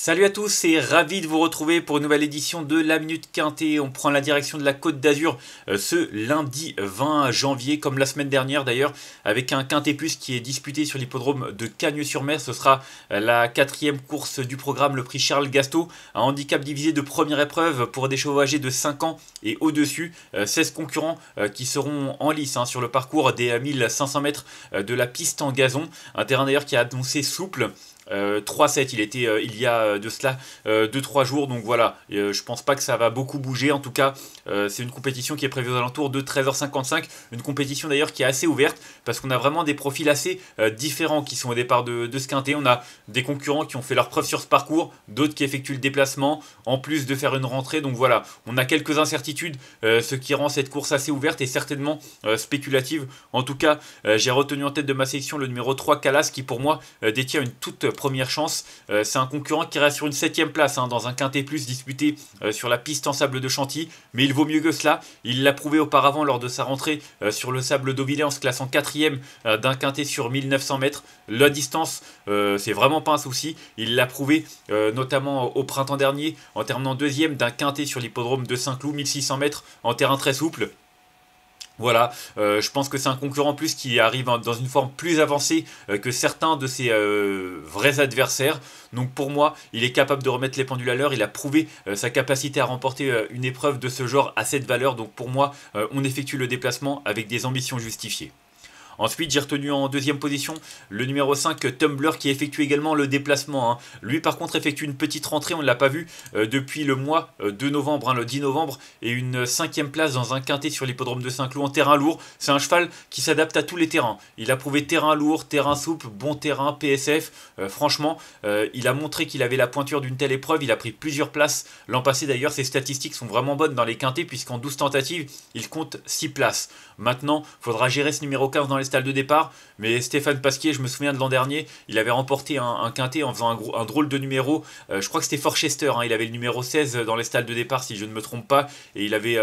Salut à tous et ravi de vous retrouver pour une nouvelle édition de la Minute Quintet. On prend la direction de la Côte d'Azur ce lundi 20 janvier, comme la semaine dernière d'ailleurs, avec un Quintet Plus qui est disputé sur l'hippodrome de Cagnes-sur-Mer. Ce sera la quatrième course du programme, le prix Charles Gasteau, un handicap divisé de première épreuve pour des chevaux âgés de 5 ans et au-dessus. 16 concurrents qui seront en lice sur le parcours des 1500 mètres de la piste en gazon. Un terrain d'ailleurs qui a annoncé souple. 3-7, il était il y a de cela 2-3 jours, donc voilà, je pense pas que ça va beaucoup bouger. En tout cas, c'est une compétition qui est prévue aux alentours de 13h55, une compétition d'ailleurs qui est assez ouverte parce qu'on a vraiment des profils assez différents qui sont au départ de ce quintet. On a des concurrents qui ont fait leur preuve sur ce parcours, d'autres qui effectuent le déplacement en plus de faire une rentrée, donc voilà, on a quelques incertitudes, ce qui rend cette course assez ouverte et certainement spéculative. En tout cas, j'ai retenu en tête de ma sélection le numéro 3 Calas qui pour moi détient une toute première chance. C'est un concurrent qui reste sur une 7ème place dans un quintet plus disputé sur la piste en sable de Chantilly, mais il vaut mieux que cela. Il l'a prouvé auparavant lors de sa rentrée sur le sable d'Auvillers en se classant 4ème d'un quintet sur 1900 mètres. La distance, c'est vraiment pas un souci. Il l'a prouvé notamment au printemps dernier en terminant 2ème d'un quintet sur l'hippodrome de Saint-Cloud, 1600 mètres en terrain très souple. Voilà, je pense que c'est un concurrent en plus qui arrive dans une forme plus avancée que certains de ses vrais adversaires. Donc pour moi, il est capable de remettre les pendules à l'heure. Il a prouvé sa capacité à remporter une épreuve de ce genre à cette valeur. Donc pour moi, on effectue le déplacement avec des ambitions justifiées. Ensuite, j'ai retenu en deuxième position le numéro 5, Tumbler, qui effectue également le déplacement. Lui, par contre, effectue une petite rentrée, on ne l'a pas vu depuis le mois de novembre, le 10 novembre, et une 5ème place dans un quintet sur l'hippodrome de Saint-Cloud en terrain lourd. C'est un cheval qui s'adapte à tous les terrains. Il a prouvé terrain lourd, terrain souple, bon terrain, PSF. Franchement, il a montré qu'il avait la pointure d'une telle épreuve. Il a pris plusieurs places. L'an passé, d'ailleurs, ses statistiques sont vraiment bonnes dans les quintets, puisqu'en 12 tentatives, il compte 6 places. Maintenant, il faudra gérer ce numéro 15 dans les stalles de départ, mais Stéphane Pasquier, je me souviens de l'an dernier, il avait remporté un quintet en faisant un drôle de numéro, je crois que c'était Forchester, il avait le numéro 16 dans les stalles de départ si je ne me trompe pas, et il avait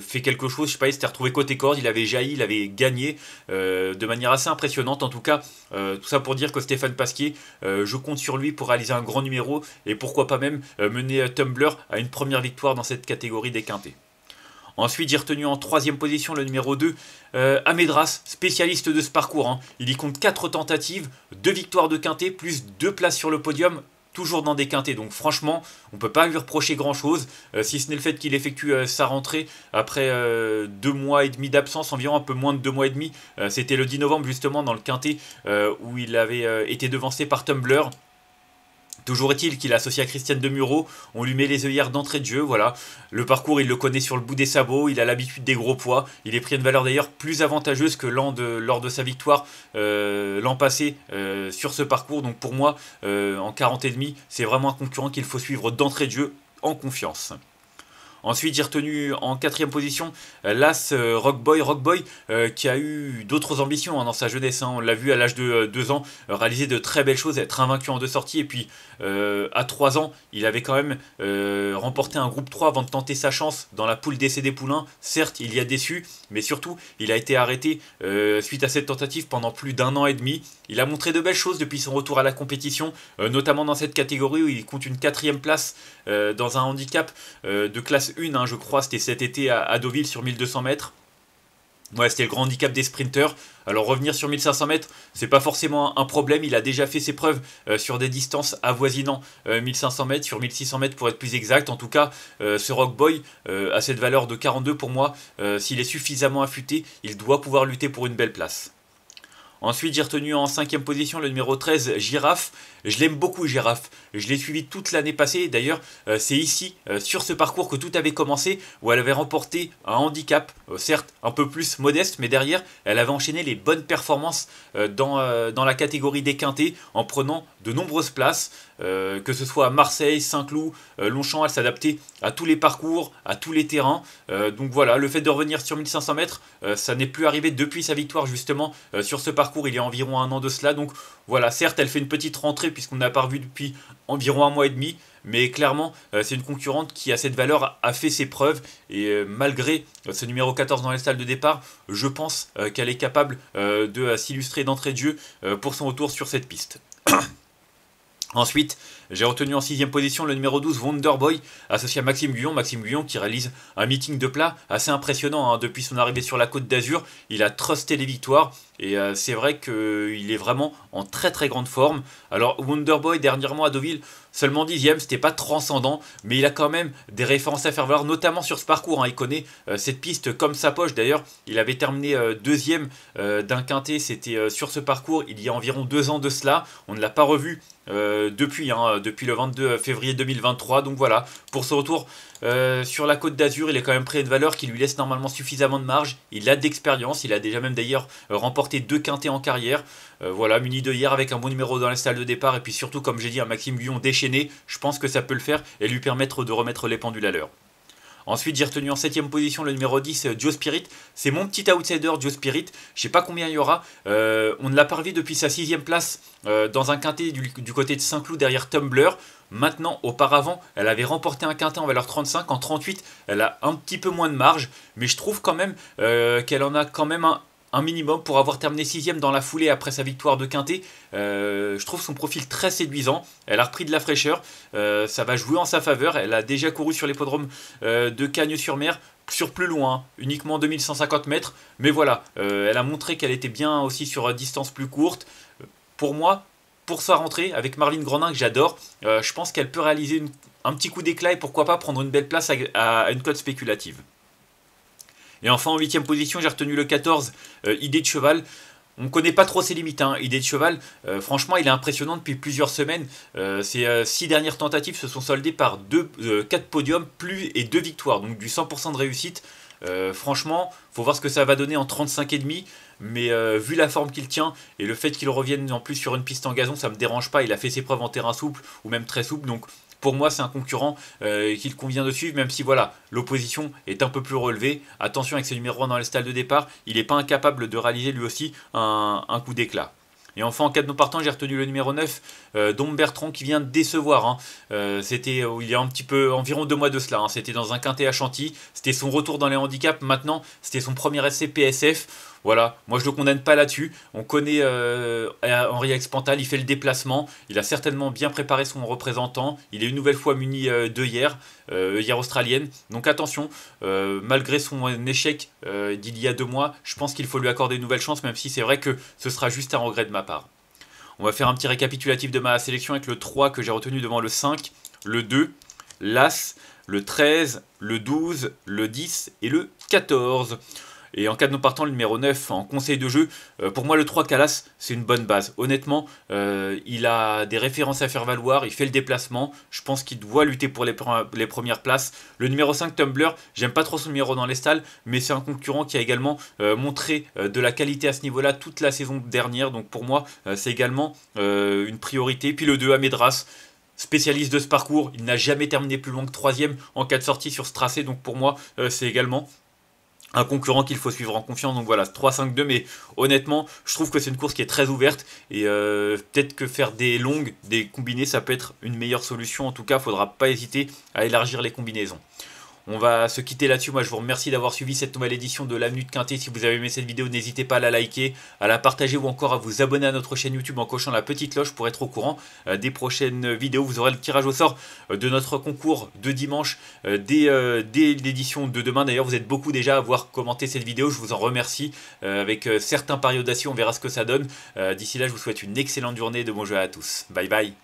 fait quelque chose, je sais pas, il s'était retrouvé côté corde, il avait jailli, il avait gagné de manière assez impressionnante. En tout cas, tout ça pour dire que Stéphane Pasquier, je compte sur lui pour réaliser un grand numéro, et pourquoi pas même mener Tumbler à une première victoire dans cette catégorie des quintets. Ensuite, j'ai retenu en troisième position le numéro 2, Amedras, spécialiste de ce parcours. Il y compte 4 tentatives, 2 victoires de quintet, plus 2 places sur le podium, toujours dans des quintets. Donc franchement, on ne peut pas lui reprocher grand-chose, si ce n'est le fait qu'il effectue sa rentrée après 2 mois et demi d'absence, environ un peu moins de 2 mois et demi. C'était le 10 novembre justement dans le quintet où il avait été devancé par Tumbler. Toujours est-il qu'il est associé à Christiane Demuro, on lui met les œillères d'entrée de jeu, voilà. Le parcours, il le connaît sur le bout des sabots, il a l'habitude des gros poids, il est pris à une valeur d'ailleurs plus avantageuse que lors de sa victoire l'an passé sur ce parcours. Donc pour moi, en 40,5, c'est vraiment un concurrent qu'il faut suivre d'entrée de jeu en confiance. Ensuite, j'ai retenu en 4ème position l'As Rockboy qui a eu d'autres ambitions dans sa jeunesse. On l'a vu à l'âge de 2 ans réaliser de très belles choses, être invaincu en 2 sorties. Et puis à 3 ans, il avait quand même remporté un groupe 3 avant de tenter sa chance dans la poule d'essai des poulains. Certes, il y a déçu, mais surtout, il a été arrêté suite à cette tentative pendant plus d'1 an et demi. Il a montré de belles choses depuis son retour à la compétition, notamment dans cette catégorie où il compte une 4ème place dans un handicap de classe 1, je crois, c'était cet été à Deauville sur 1200 mètres. Ouais, c'était le grand handicap des sprinters. Alors revenir sur 1500 mètres, c'est pas forcément un problème. Il a déjà fait ses preuves sur des distances avoisinant 1500 mètres, sur 1600 mètres pour être plus exact. En tout cas, ce Rockboy a cette valeur de 42 pour moi. S'il est suffisamment affûté, il doit pouvoir lutter pour une belle place. Ensuite, j'ai retenu en 5ème position le numéro 13, Giraffe. Je l'aime beaucoup, Giraffe. Je l'ai suivi toute l'année passée. D'ailleurs, c'est ici, sur ce parcours, que tout avait commencé, où elle avait remporté un handicap, certes un peu plus modeste, mais derrière, elle avait enchaîné les bonnes performances dans la catégorie des quintets, en prenant de nombreuses places, que ce soit à Marseille, Saint-Cloud, Longchamp. Elle s'adaptait à tous les parcours, à tous les terrains. Donc voilà, le fait de revenir sur 1500 mètres, ça n'est plus arrivé depuis sa victoire, justement, sur ce parcours, il y a environ 1 an de cela. Donc voilà, certes, elle fait une petite rentrée, puisqu'on n'a pas revu depuis environ 1 mois et demi, mais clairement, c'est une concurrente qui, à cette valeur, a fait ses preuves, et malgré ce numéro 14 dans les stalles de départ, je pense qu'elle est capable de s'illustrer d'entrée de jeu pour son retour sur cette piste. Ensuite, J'ai retenu en 6ème position le numéro 12 Wonderboy, associé à Maxime Guyon. Maxime Guyon qui réalise un meeting de plat assez impressionnant hein, depuis son arrivée sur la Côte d'Azur. Il a trusté les victoires et c'est vrai qu'il est vraiment en très très grande forme. Alors Wonderboy dernièrement à Deauville, seulement 10ème, c'était pas transcendant, mais il a quand même des références à faire valoir, notamment sur ce parcours. Hein. Il connaît cette piste comme sa poche. D'ailleurs, il avait terminé 2ème d'un quintet, c'était sur ce parcours il y a environ 2 ans de cela. On ne l'a pas revu depuis le 22 février 2023. Donc voilà, pour ce retour sur la Côte d'Azur, il est quand même prêt à une valeur qui lui laisse normalement suffisamment de marge. Il a d'expérience, il a déjà même d'ailleurs remporté 2 quintets en carrière. Voilà, muni de hier avec un bon numéro dans les salles de départ. Et puis surtout, comme j'ai dit, un Maxime Guyon déchaîné. Je pense que ça peut le faire et lui permettre de remettre les pendules à l'heure. Ensuite, j'ai retenu en 7ème position le numéro 10, Joe Spirit. C'est mon petit outsider, Joe Spirit. Je sais pas combien il y aura. On ne l'a pas revu depuis sa 6ème place dans un quintet du côté de Saint-Cloud derrière Tumblr. Maintenant, auparavant, elle avait remporté un quintet en valeur 35. En 38, elle a un petit peu moins de marge. Mais je trouve quand même qu'elle en a quand même un minimum pour avoir terminé 6ème dans la foulée après sa victoire de quintet. Je trouve son profil très séduisant. Elle a repris de la fraîcheur. Ça va jouer en sa faveur. Elle a déjà couru sur l'hippodrome de Cagnes-sur-Mer sur plus loin, uniquement 2150 mètres. Mais voilà, elle a montré qu'elle était bien aussi sur distance plus courte. Pour moi, pour sa rentrée, avec Marline Grandin que j'adore, je pense qu'elle peut réaliser un petit coup d'éclat et pourquoi pas prendre une belle place à une cote spéculative. Et enfin en 8ème position, j'ai retenu le 14, Idée de Cheval. On ne connaît pas trop ses limites, hein. Idée de Cheval, franchement il est impressionnant depuis plusieurs semaines. Ses 6 dernières tentatives se sont soldées par 4 podiums et 2 victoires, donc du 100% de réussite. Franchement, faut voir ce que ça va donner en 35,5. Mais vu la forme qu'il tient et le fait qu'il revienne en plus sur une piste en gazon, ça ne me dérange pas. Il a fait ses preuves en terrain souple ou même très souple, donc pour moi c'est un concurrent qu'il convient de suivre, même si voilà, l'opposition est un peu plus relevée. Attention avec ses numéros 1 dans les stalles de départ, il n'est pas incapable de réaliser lui aussi un coup d'éclat. Et enfin en cas de non partant, j'ai retenu le numéro 9, Dom Bertrand qui vient de décevoir. Hein. C'était il y a environ 2 mois de cela. Hein. C'était dans un quintet à Chantilly. C'était son retour dans les handicaps. Maintenant, c'était son premier essai PSF. Voilà, moi je ne le condamne pas là-dessus. On connaît Henri Expantal, il fait le déplacement. Il a certainement bien préparé son représentant. Il est une nouvelle fois muni d'œillères australienne. Donc attention, malgré son échec d'il y a 2 mois, je pense qu'il faut lui accorder une nouvelle chance, même si c'est vrai que ce sera juste un regret de ma part. On va faire un petit récapitulatif de ma sélection avec le 3 que j'ai retenu devant le 5, le 2, l'As, le 13, le 12, le 10 et le 14. Et en cas de non partant, le numéro 9 en conseil de jeu, pour moi le 3 Calas, c'est une bonne base. Honnêtement, il a des références à faire valoir, il fait le déplacement, je pense qu'il doit lutter pour les premières places. Le numéro 5 Tumblr, j'aime pas trop son numéro dans les stalles, mais c'est un concurrent qui a également montré de la qualité à ce niveau-là toute la saison dernière, donc pour moi c'est également une priorité. Puis le 2 Amedras, spécialiste de ce parcours, il n'a jamais terminé plus loin que 3ème en cas de sortie sur ce tracé, donc pour moi c'est également un concurrent qu'il faut suivre en confiance. Donc voilà, 3-5-2, mais honnêtement, je trouve que c'est une course qui est très ouverte et peut-être que faire des longues, des combinés, ça peut être une meilleure solution. En tout cas, il ne faudra pas hésiter à élargir les combinaisons. On va se quitter là-dessus. Moi, je vous remercie d'avoir suivi cette nouvelle édition de la Minute Quintet. Si vous avez aimé cette vidéo, n'hésitez pas à la liker, à la partager ou encore à vous abonner à notre chaîne YouTube en cochant la petite cloche pour être au courant des prochaines vidéos. Vous aurez le tirage au sort de notre concours de dimanche dès l'édition de demain. D'ailleurs, vous êtes beaucoup déjà à avoir commenté cette vidéo. Je vous en remercie. Avec certains paris audacieux, on verra ce que ça donne. D'ici là, je vous souhaite une excellente journée et de bons jeux à tous. Bye bye.